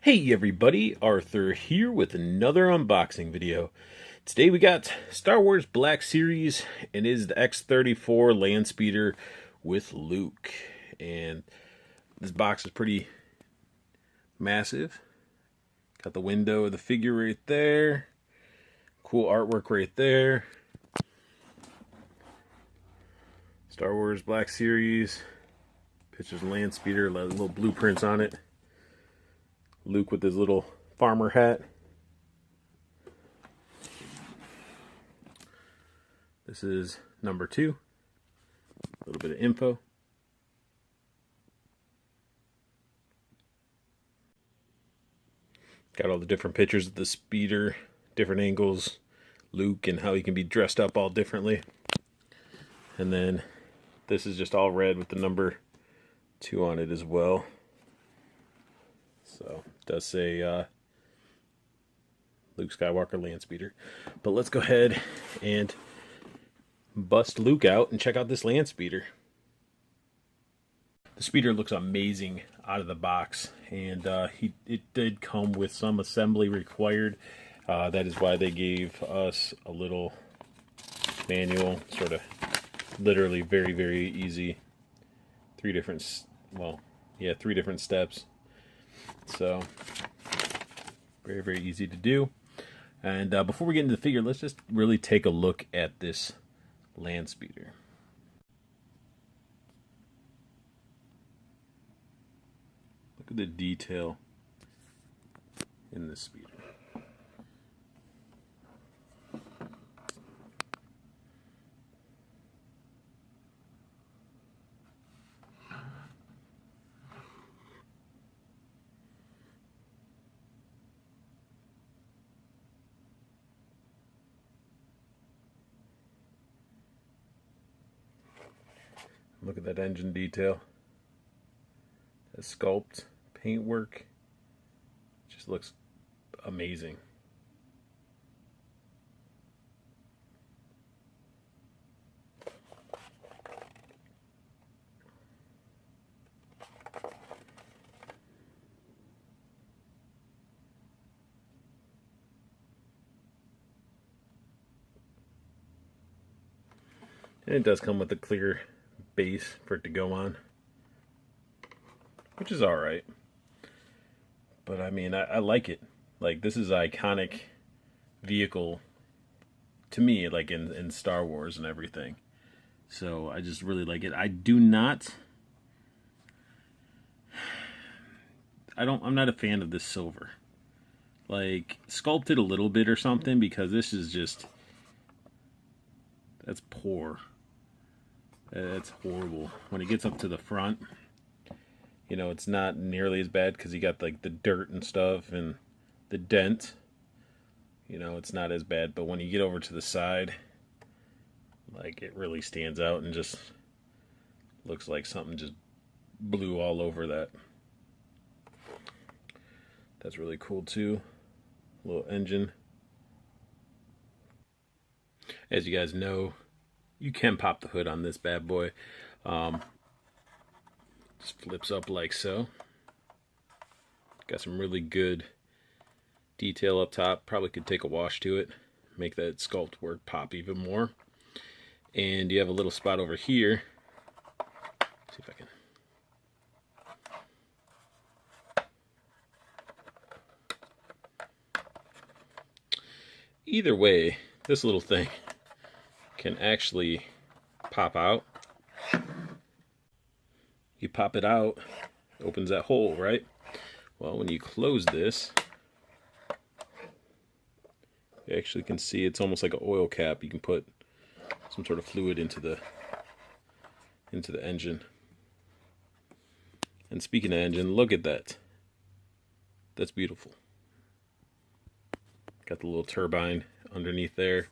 Hey everybody, Arthur here with another unboxing video. Today we got Star Wars Black Series, and it is the X-34 Landspeeder with Luke. And this box is pretty massive. Got the window of the figure right there. Cool artwork right there. Star Wars Black Series. Pictures of Landspeeder, little blueprints on it. Luke with his little farmer hat. This is number 2. A little bit of info. Got all the different pictures of the speeder, different angles, Luke, and how he can be dressed up all differently. And then this is just all red with the number 2 on it as well. So it does say Luke Skywalker Landspeeder. But let's go ahead and bust Luke out and check out this Landspeeder. The speeder looks amazing out of the box, and it did come with some assembly required. That is why they gave us a little manual, sort of literally very, very easy. 3 different steps. So, very, very easy to do. And before we get into the figure, let's just really take a look at this Landspeeder. Look at the detail in this speeder. Look at that engine detail. That sculpt, paintwork, just looks amazing. And it does come with a clear base for it to go on, which is alright. But I mean, I like it. Like, this is an iconic vehicle to me, like in Star Wars and everything. So I just really like it. I'm not a fan of this silver. Like, sculpt it a little bit or something, because this is just, that's poor. That's horrible. When it gets up to the front, you know, it's not nearly as bad because you got like the dirt and stuff and the dent. You know, it's not as bad. But when you get over to the side, like, it really stands out and just looks like something just blew all over that. That's really cool too. Little engine. As you guys know, you can pop the hood on this bad boy. Just flips up like so. Got some really good detail up top. Probably could take a wash to it, make that sculpt work pop even more. And you have a little spot over here. See if I can. Either way, this little thing can actually pop out. You pop it out, it opens that hole, right? Well, when you close this, you actually can see it's almost like an oil cap. You can put some sort of fluid into the engine. And speaking of engine, look at that. That's beautiful. Got the little turbine underneath there.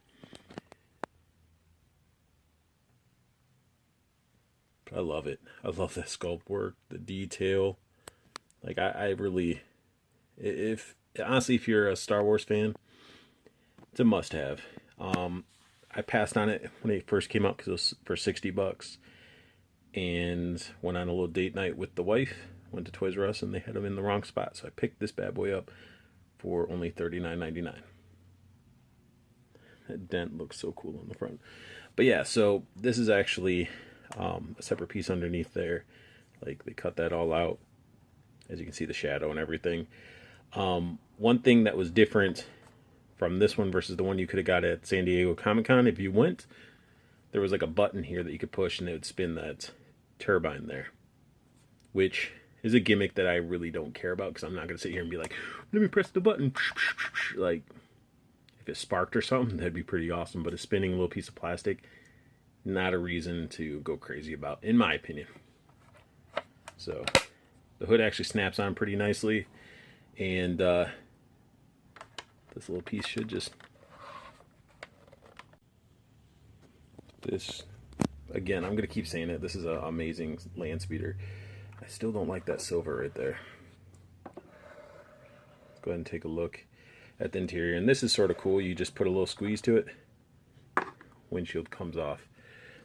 I love it. I love that sculpt work, the detail. Like, I really, honestly, if you're a Star Wars fan, it's a must-have. I passed on it when it first came out because it was for $60, and went on a little date night with the wife went to Toys R Us and they had them in the wrong spot. So I picked this bad boy up for only $39.99. That dent looks so cool on the front. But yeah, so this is actually a separate piece underneath there. Like, they cut that all out. As you can see, the shadow and everything. One thing that was different from this one versus the one you could have got at San Diego Comic-Con, if you went, there was like a button here that you could push and it would spin that turbine there, which is a gimmick that I really don't care about, because I'm not going to sit here and be like, let me press the button. Like, if it sparked or something, that'd be pretty awesome. But a spinning little piece of plastic, not a reason to go crazy about, in my opinion. So the hood actually snaps on pretty nicely, and this little piece should just, this, again, I'm going to keep saying it, this is an amazing Landspeeder. I still don't like that silver right there. Let's go ahead and take a look at the interior, and this is sort of cool. You just put a little squeeze to it, windshield comes off,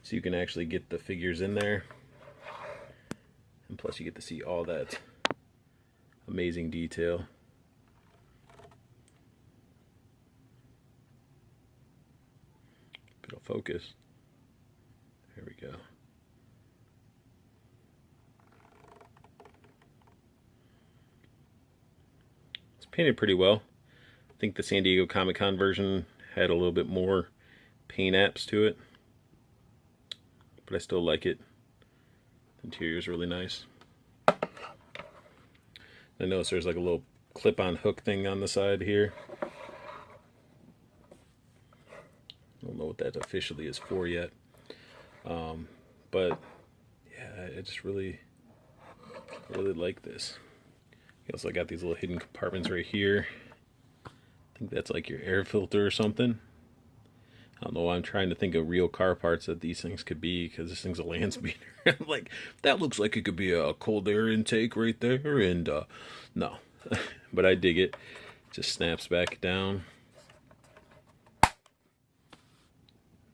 so you can actually get the figures in there, and plus you get to see all that amazing detail. It'll focus. There we go. It's painted pretty well. I think the San Diego Comic-Con version had a little bit more paint apps to it, but I still like it. The interior is really nice. I notice there's like a little clip-on hook thing on the side here. I don't know what that officially is for yet. But yeah, I just really like this. You also got these little hidden compartments right here. I think that's like your air filter or something. I don't know, I'm trying to think of real car parts that these things could be, because this thing's a Landspeeder. I'm like, that looks like it could be a cold air intake right there, and no. But I dig it. Just snaps back down.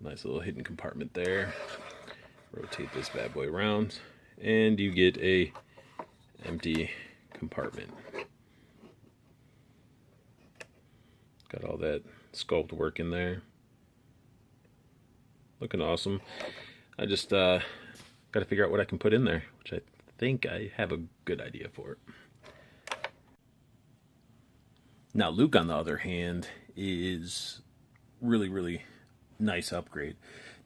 Nice little hidden compartment there. Rotate this bad boy around, and you get a empty compartment. Got all that sculpt work in there. Looking awesome. I just got to figure out what I can put in there, which I think I have a good idea for it. Now Luke, on the other hand, is really nice upgrade.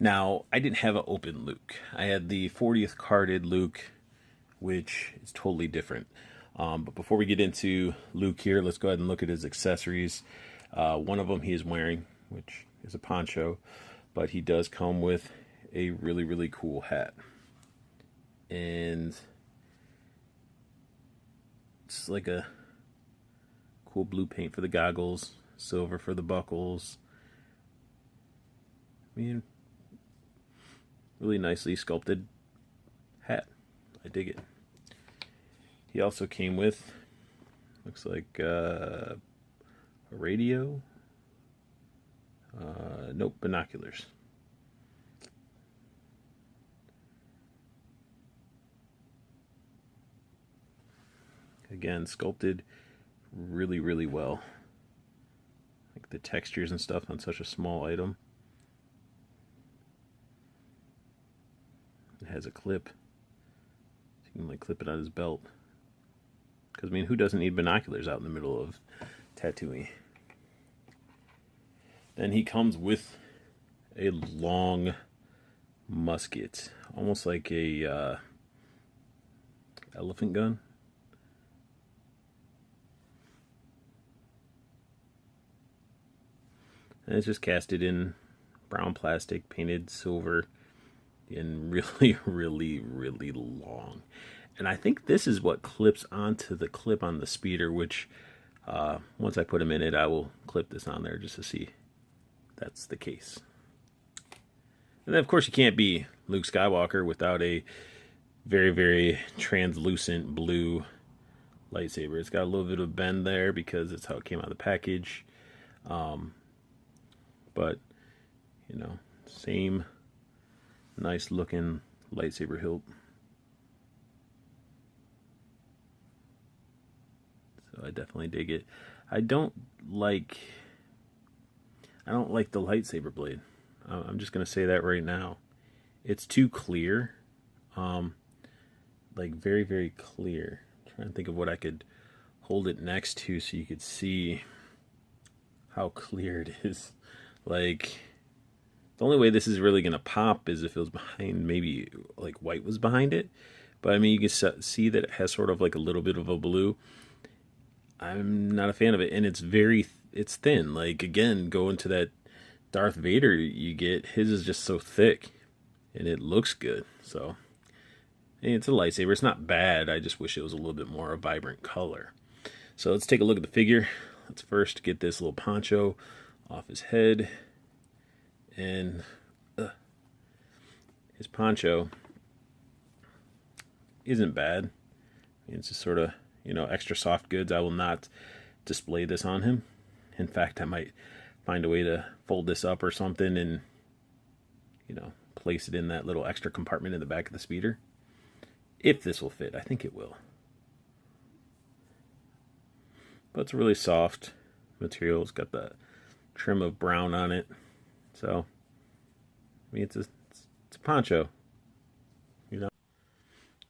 Now, I didn't have an open Luke. I had the 40th carded Luke, which is totally different. But before we get into Luke here, let's go ahead and look at his accessories. One of them he is wearing, which is a poncho, but he does come with a really cool hat. And it's like a cool blue paint for the goggles, silver for the buckles. I mean, really nicely sculpted hat. I dig it. He also came with, looks like a radio. Nope, binoculars. Again, sculpted really well. Like the textures and stuff on such a small item. It has a clip. So you can like clip it on his belt. Because I mean, who doesn't need binoculars out in the middle of Tatooine? Then he comes with a long musket, almost like a elephant gun. And it's just casted in brown plastic, painted silver, and really long. And I think this is what clips onto the clip on the speeder, which once I put him in it, I will clip this on there just to see that's the case. And then of course you can't be Luke Skywalker without a very translucent blue lightsaber. It's got a little bit of bend there because it's how it came out of the package. But you know, same nice looking lightsaber hilt. So I definitely dig it. I don't like the lightsaber blade. I'm just gonna say that right now. It's too clear. Like very, very clear. I'm trying to think of what I could hold it next to so you could see how clear it is. Like, the only way this is really gonna pop is if it was behind, maybe like white was behind it. But I mean, you can see that it has sort of like a little bit of a blue. I'm not a fan of it, and it's thin. Like, again, go into that Darth Vader you get, his is just so thick, and it looks good. So, and it's a lightsaber. It's not bad. I just wish it was a little bit more a vibrant color. So let's take a look at the figure. Let's first get this little poncho off his head, and his poncho isn't bad. It's just sort of, extra soft goods. I will not display this on him. In fact, I might find a way to fold this up or something and, place it in that little extra compartment in the back of the speeder. If this will fit, I think it will. But it's a really soft material. It's got the trim of brown on it. So, I mean, it's a poncho.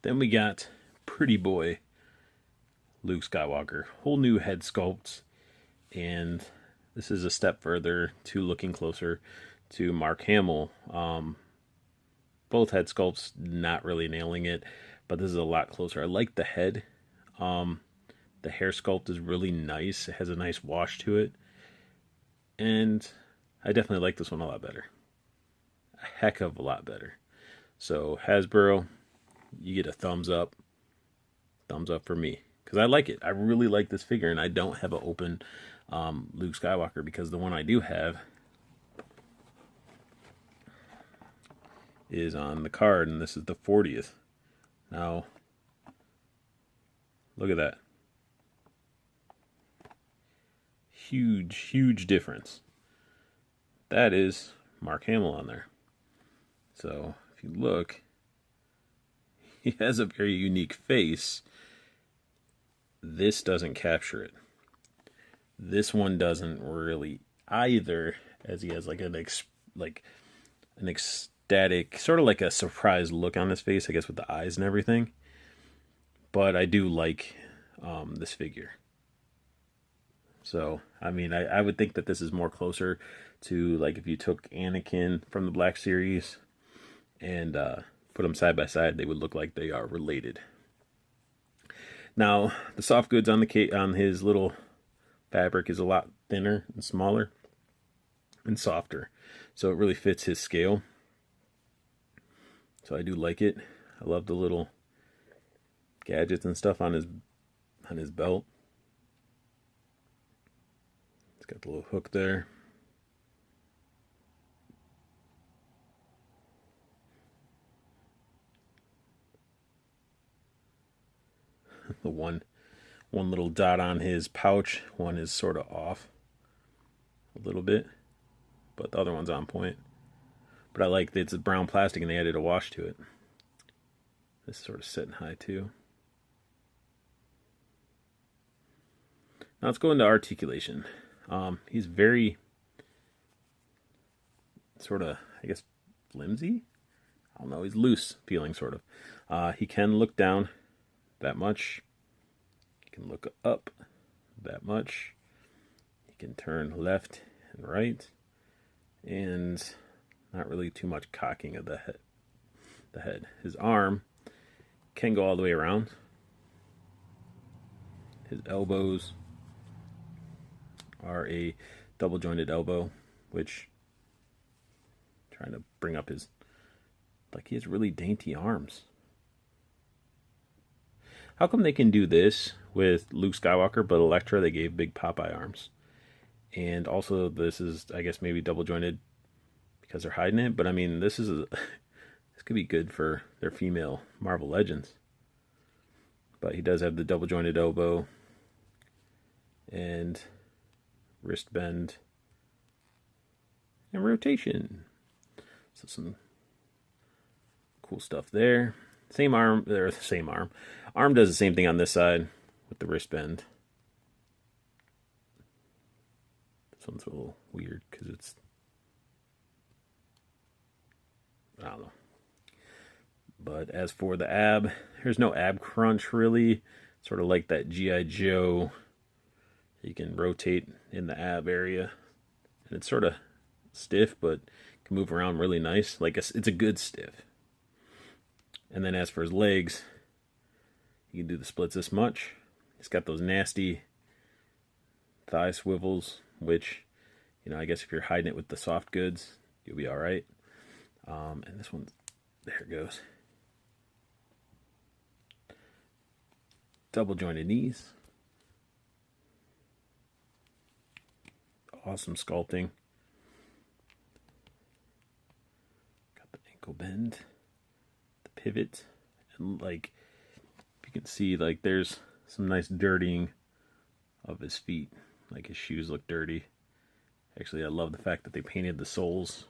Then we got Pretty Boy Luke Skywalker. Whole new head sculpts. And this is a step further to looking closer to Mark Hamill. Both head sculpts not really nailing it, but this is a lot closer. I like the head. The hair sculpt is really nice. It has a nice wash to it. And I definitely like this one a lot better. A heck of a lot better. So Hasbro, you get a thumbs up. Thumbs up for me. Because I like it. I really like this figure, and I don't have an open Luke Skywalker, because the one I do have is on the card, and this is the 40th. Now, look at that. Huge, huge difference. That is Mark Hamill on there. So, if you look, he has a very unique face. This doesn't capture it. This one doesn't really either, as he has like an ecstatic, sort of like a surprised look on his face, I guess, with the eyes and everything. But I do like this figure. So, I mean, I would think that this is more closer to, like, if you took Anakin from the Black Series and put them side by side, they would look like they are related. Now, the soft goods on his little fabric is a lot thinner and smaller and softer, so it really fits his scale. So I do like it. I love the little gadgets and stuff on his belt. It's got the little hook there. The one little dot on his pouch, one is sort of off a little bit, but the other one's on point. But I like that it's brown plastic and they added a wash to it. This is sort of sitting high too. Now let's go into articulation. He's very sort of, I guess, flimsy. I don't know, he's loose feeling, sort of. He can look down that much. He can look up that much. He can turn left and right. And not really too much cocking of the head. His arm can go all the way around. His elbows are a double jointed elbow, which I'm trying to bring up his, like, he has really dainty arms. How come they can do this with Luke Skywalker, but Electra they gave big Popeye arms? And also this is, I guess, maybe double jointed because they're hiding it, but I mean, this could be good for their female Marvel Legends. But he does have the double jointed elbow and wrist bend and rotation. So some cool stuff there. Same arm. Arm does the same thing on this side with the wrist bend This one's a little weird because it's, I don't know. But as for the ab, there's no ab crunch really. Sort of like that G.I. Joe. You can rotate in the ab area. And it's sort of stiff, but can move around really nice. Like it's a good stiff. And then as for his legs, you can do the splits this much. He's got those nasty thigh swivels, which, you know, I guess if you're hiding it with the soft goods, you'll be all right. And this one, there it goes. Double jointed knees. Awesome sculpting. Got the ankle bend, the pivot, and like, if you can see, like there's some nice dirtying of his feet. Like his shoes look dirty. Actually, I love the fact that they painted the soles.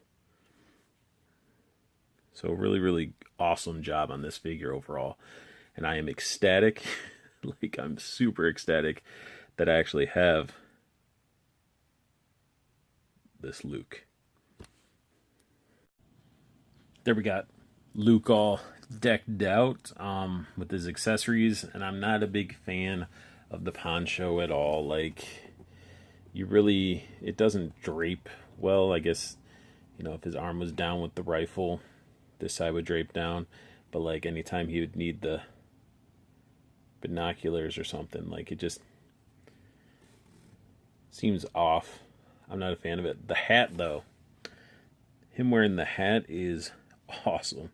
So really, really awesome job on this figure overall. And I am ecstatic. Like, I'm super ecstatic that I actually have this Luke. There we got Luke all decked out with his accessories. And I'm not a big fan of the poncho at all. Like, it doesn't drape well. I guess, you know, if his arm was down with the rifle, this side would drape down. But like anytime he would need the binoculars or something, like it just seems off. I'm not a fan of it. The hat though, him wearing the hat is awesome.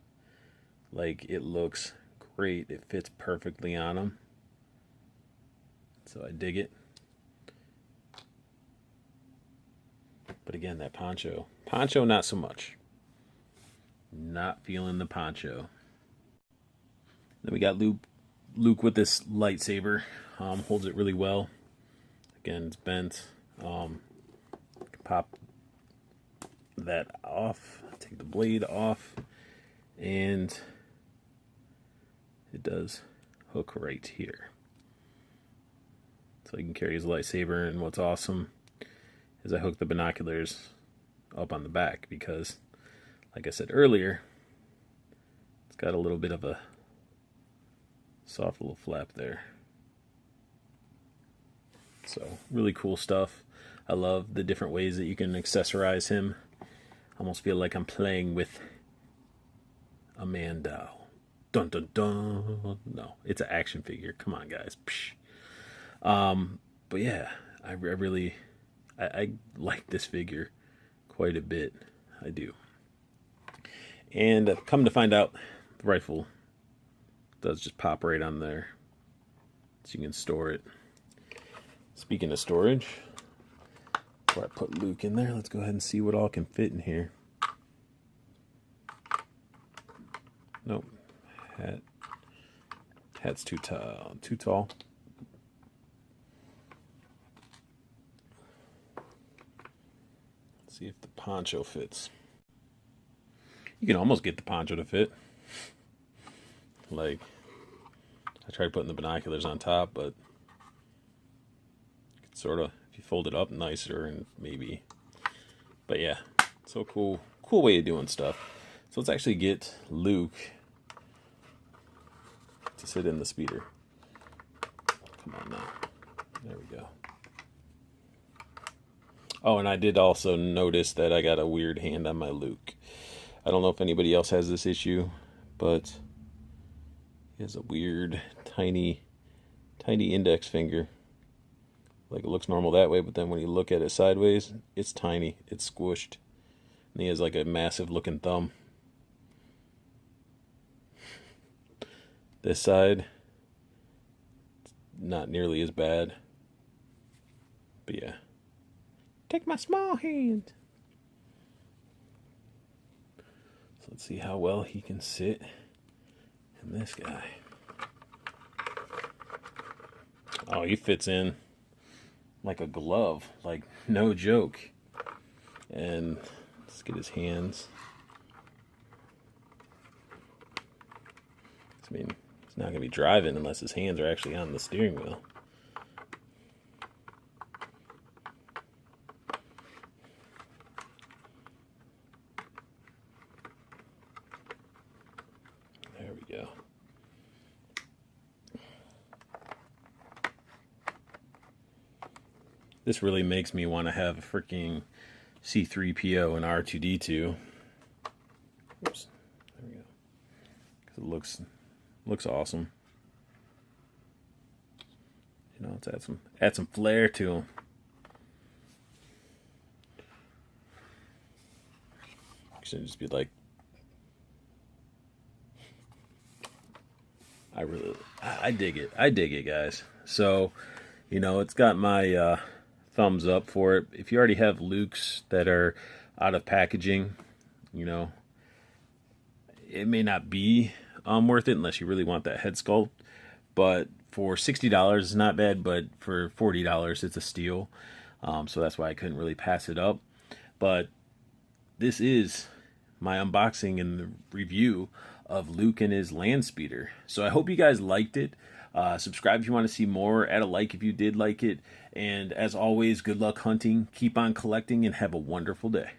Like, it looks great. It fits perfectly on him. So I dig it. But again, that poncho not so much. Not feeling the poncho. Then we got Luke with this lightsaber. Holds it really well. Again, it's bent. Can pop that off. Take the blade off. And it does hook right here. So he can carry his lightsaber. And what's awesome is I hook the binoculars up on the back because, like I said earlier, it's got a little bit of a soft little flap there. So really cool stuff. I love the different ways that you can accessorize him. I almost feel like I'm playing with a Mando. Dun dun dun. No, it's an action figure. Come on, guys. But yeah, I really like this figure quite a bit. I do. And come to find out, the rifle does just pop right on there, so you can store it. Speaking of storage, before I put Luke in there, let's go ahead and see what all can fit in here. Nope. Hat's too tall. Let's see if the poncho fits. You can almost get the poncho to fit. Like, I tried putting the binoculars on top, but sort of, if you fold it up nicer and maybe. But yeah, so cool way of doing stuff. So let's actually get Luke to sit in the speeder. Come on now. There we go. Oh, and I did also notice that I got a weird hand on my Luke. I don't know if anybody else has this issue, but he has a weird, tiny index finger. Like, it looks normal that way, but then when you look at it sideways, it's tiny. It's squished. And he has like a massive looking thumb. This side, not nearly as bad. But yeah. Take my small hand. So let's see how well he can sit in this guy. Oh, he fits in like a glove, like no joke. And let's get his hands. I mean, he's not going to be driving unless his hands are actually on the steering wheel. This really makes me want to have a freaking C-3PO and R2-D2. Oops, there we go. 'Cause it looks awesome. You know, let's add some flair to them. Should just be like, I dig it. I dig it, guys. So, you know, it's got my thumbs up for it. If you already have Lukes that are out of packaging, you know, it may not be worth it unless you really want that head sculpt. But for $60, it's not bad. But for $40, it's a steal. So that's why I couldn't really pass it up. But this is my unboxing and the review of Luke and his Landspeeder. So I hope you guys liked it. Subscribe if you want to see more. Add a like if you did like it. And as always, good luck hunting. Keep on collecting and have a wonderful day.